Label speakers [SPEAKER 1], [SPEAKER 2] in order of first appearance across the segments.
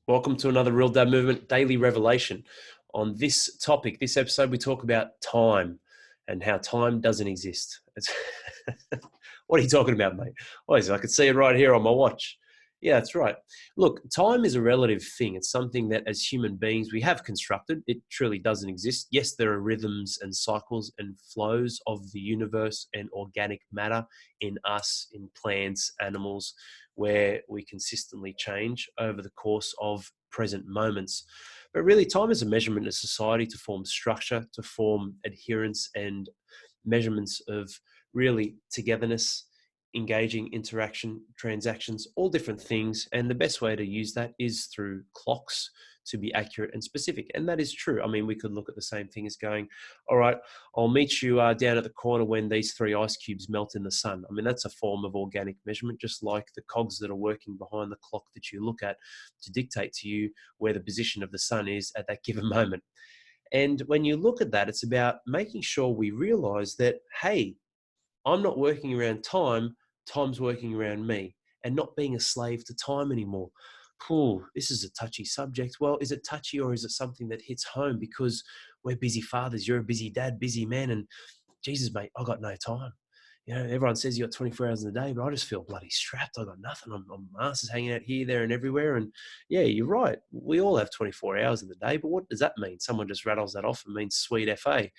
[SPEAKER 1] Welcome to another Real Dad Movement Daily Revelation. On this topic, this episode, we talk about time and how time doesn't exist. What are you talking about, mate? Oh, I can see it right here on my watch. Yeah, that's right. Look, time is a relative thing. It's something that as human beings we have constructed. It truly doesn't exist. Yes, there are rhythms and cycles and flows of the universe and organic matter in us, in plants, animals, where we consistently change over the course of present moments. But really, time is a measurement of society to form structure, to form adherence and measurements of really togetherness, engaging, interaction, transactions, all different things. And the best way to use that is through clocks to be accurate and specific. And that is true. I mean, we could look at the same thing as going, all right, I'll meet you down at the corner when these 3 ice cubes melt in the sun. I mean, that's a form of organic measurement, just like the cogs that are working behind the clock that you look at to dictate to you where the position of the sun is at that given moment. And when you look at that, it's about making sure we realize that, hey, I'm not working around time, time's working around me, and not being a slave to time anymore. This is a touchy subject. Well, is it touchy or is it something that hits home? Because we're busy fathers, you're a busy dad, busy man, and Jesus, mate, I got no time. Everyone says you got 24 hours in the day, but I just feel bloody strapped. I got nothing. My ass is hanging out here, there, and everywhere. And yeah, you're right. We all have 24 hours in the day, but what does that mean? Someone just rattles that off and means sweet FA.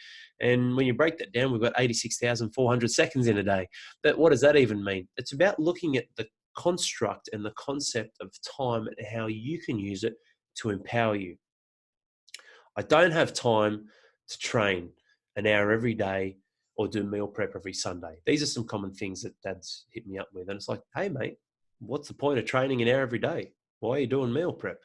[SPEAKER 1] And when you break that down, we've got 86,400 seconds in a day. But what does that even mean? It's about looking at the construct and the concept of time and how you can use it to empower you. I don't have time to train an hour every day or do meal prep every Sunday. These are some common things that dads hit me up with. And it's like, hey, mate, what's the point of training an hour every day? Why are you doing meal prep?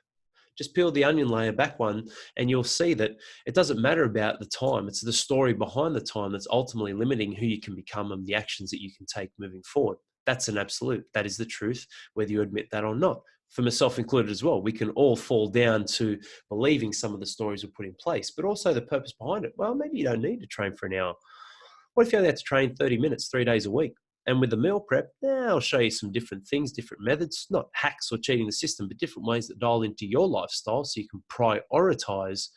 [SPEAKER 1] Just peel the onion layer back one and you'll see that it doesn't matter about the time. It's the story behind the time that's ultimately limiting who you can become and the actions that you can take moving forward. That's an absolute. That is the truth, whether you admit that or not. For myself included as well, we can all fall down to believing some of the stories we put in place, but also the purpose behind it. Well, maybe you don't need to train for an hour. What if you only had to train 30 minutes, 3 days a week? And with the meal prep, I'll show you some different things, different methods, not hacks or cheating the system, but different ways that dial into your lifestyle so you can prioritize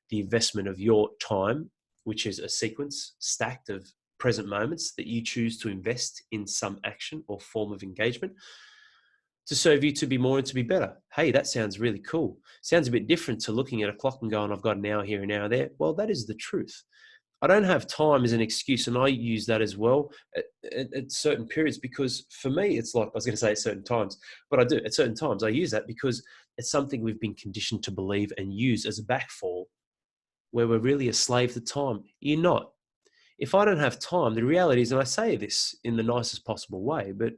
[SPEAKER 1] the investment of your time, which is a sequence stacked of present moments that you choose to invest in some action or form of engagement to serve you to be more and to be better. Hey, that sounds really cool. Sounds a bit different to looking at a clock and going, I've got an hour here, an hour there. Well, that is the truth. I don't have time as an excuse, and I use that as well at certain periods because for me, it's like, I was going to say at certain times, but I do. At certain times, I use that because it's something we've been conditioned to believe and use as a backfall where we're really a slave to time. You're not. If I don't have time, the reality is, and I say this in the nicest possible way, but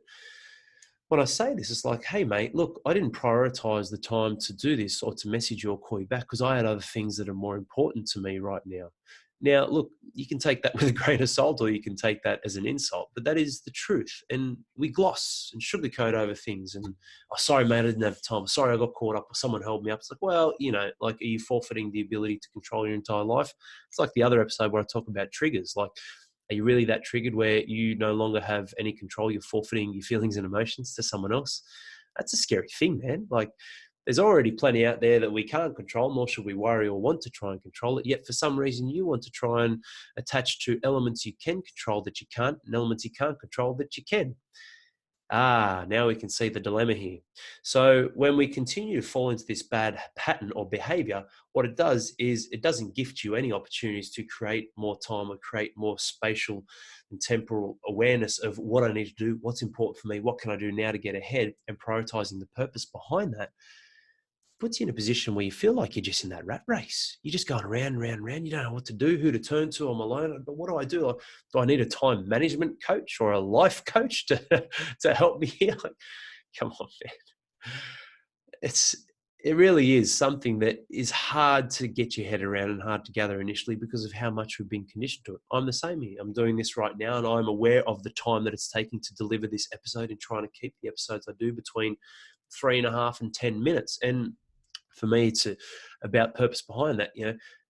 [SPEAKER 1] when I say this, it's like, hey, mate, look, I didn't prioritize the time to do this or to message you or call you back because I had other things that are more important to me right now. Now, look, you can take that with a grain of salt or you can take that as an insult, but that is the truth. And we gloss and sugarcoat over things. And, oh, sorry, mate, I didn't have time. Sorry, I got caught up or someone held me up. It's like, well, like, are you forfeiting the ability to control your entire life? It's like the other episode where I talk about triggers. Like, are you really that triggered where you no longer have any control? You're forfeiting your feelings and emotions to someone else. That's a scary thing, man. Like, there's already plenty out there that we can't control, nor should we worry or want to try and control it. Yet for some reason, you want to try and attach to elements you can control that you can't, and elements you can't control that you can. Now we can see the dilemma here. So when we continue to fall into this bad pattern or behavior, what it does is it doesn't gift you any opportunities to create more time or create more spatial and temporal awareness of what I need to do, what's important for me, what can I do now to get ahead, and prioritizing the purpose behind that puts you in a position where you feel like you're just in that rat race. You're just going around and around and around. You don't know what to do, who to turn to. I'm alone. But what do I do? Like, do I need a time management coach or a life coach to help me here? Like, come on, man. It really is something that is hard to get your head around and hard to gather initially because of how much we've been conditioned to it. I'm the same here. I'm doing this right now and I'm aware of the time that it's taking to deliver this episode and trying to keep the episodes I do between 3.5 and 10 minutes. And for me, it's about purpose behind that.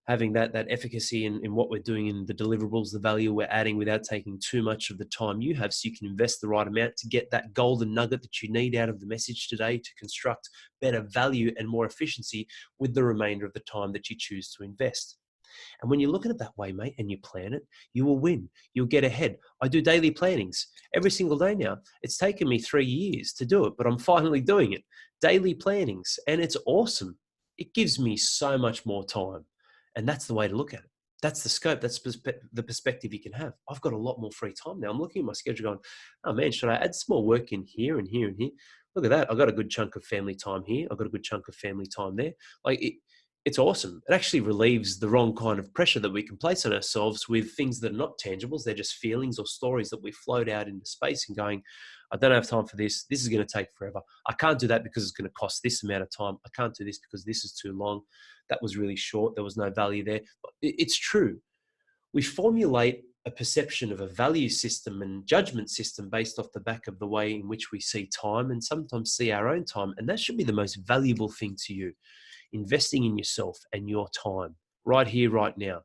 [SPEAKER 1] having that efficacy in what we're doing, in the deliverables, the value we're adding, without taking too much of the time you have, so you can invest the right amount to get that golden nugget that you need out of the message today to construct better value and more efficiency with the remainder of the time that you choose to invest. And when you look at it that way, mate, and you plan it, you will win. You'll get ahead. I do daily plannings every single day now. It's taken me 3 years to do it, but I'm finally doing it. Daily plannings, and it's awesome. It gives me so much more time. And that's the way to look at it. That's the scope. That's the perspective you can have. I've got a lot more free time now. I'm looking at my schedule going, oh man, should I add some more work in here and here and here? Look at that. I've got a good chunk of family time here. I've got a good chunk of family time there. Like it's awesome. It actually relieves the wrong kind of pressure that we can place on ourselves with things that are not tangibles. They're just feelings or stories that we float out into space and going, I don't have time for this. This is going to take forever. I can't do that because it's going to cost this amount of time. I can't do this because this is too long. That was really short. There was no value there. It's true. We formulate a perception of a value system and judgment system based off the back of the way in which we see time, and sometimes see our own time. And that should be the most valuable thing to you. Investing in yourself and your time right here, right now,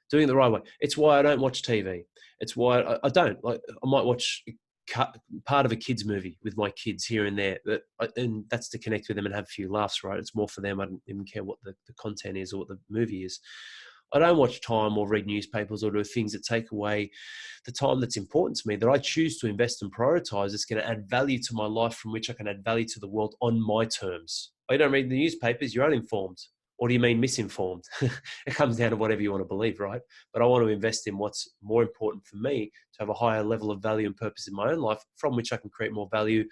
[SPEAKER 1] doing it the right way. It's why I don't watch TV. It's why I don't. Like, I might watch part of a kids movie with my kids here and there, and that's to connect with them and have a few laughs, right? It's more for them. I don't even care what the content is or what the movie is. I don't watch time or read newspapers or do things that take away the time that's important to me, that I choose to invest and prioritize. It's going to add value to my life, from which I can add value to the world on my terms. You don't read the newspapers, you're uninformed. Or do you mean misinformed? It comes down to whatever you want to believe, right? But I want to invest in what's more important for me, to have a higher level of value and purpose in my own life, from which I can create more value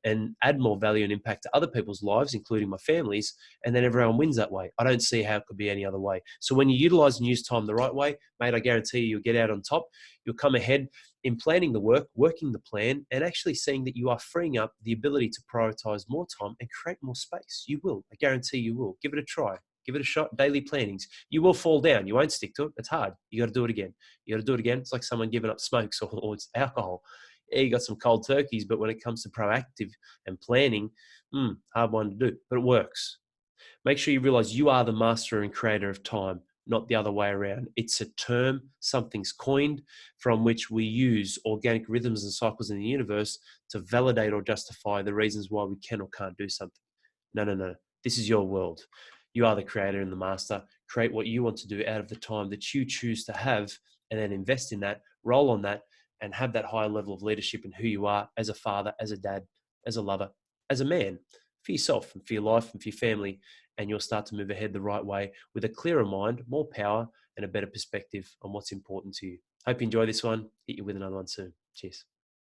[SPEAKER 1] and add more value and impact to other people's lives, including my family's, and then everyone wins that way. I don't see how it could be any other way. So when you utilize and use time the right way, mate, I guarantee you'll get out on top. You'll come ahead in planning the work, working the plan, and actually seeing that you are freeing up the ability to prioritize more time and create more space. You will. I guarantee you will. Give it a try. Give it a shot. Daily plannings. You will fall down. You won't stick to it. It's hard. You got to do it again. You got to do it again. It's like someone giving up smokes or it's alcohol. Yeah, you got some cold turkeys, but when it comes to proactive and planning, hard one to do, but it works. Make sure you realize you are the master and creator of time, not the other way around. It's a term, something's coined, from which we use organic rhythms and cycles in the universe to validate or justify the reasons why we can or can't do something. No. This is your world. You are the creator and the master. Create what you want to do out of the time that you choose to have, and then invest in that, roll on that, and have that higher level of leadership in who you are as a father, as a dad, as a lover, as a man, for yourself and for your life and for your family. And you'll start to move ahead the right way with a clearer mind, more power, and a better perspective on what's important to you. Hope you enjoy this one. Hit you with another one soon. Cheers.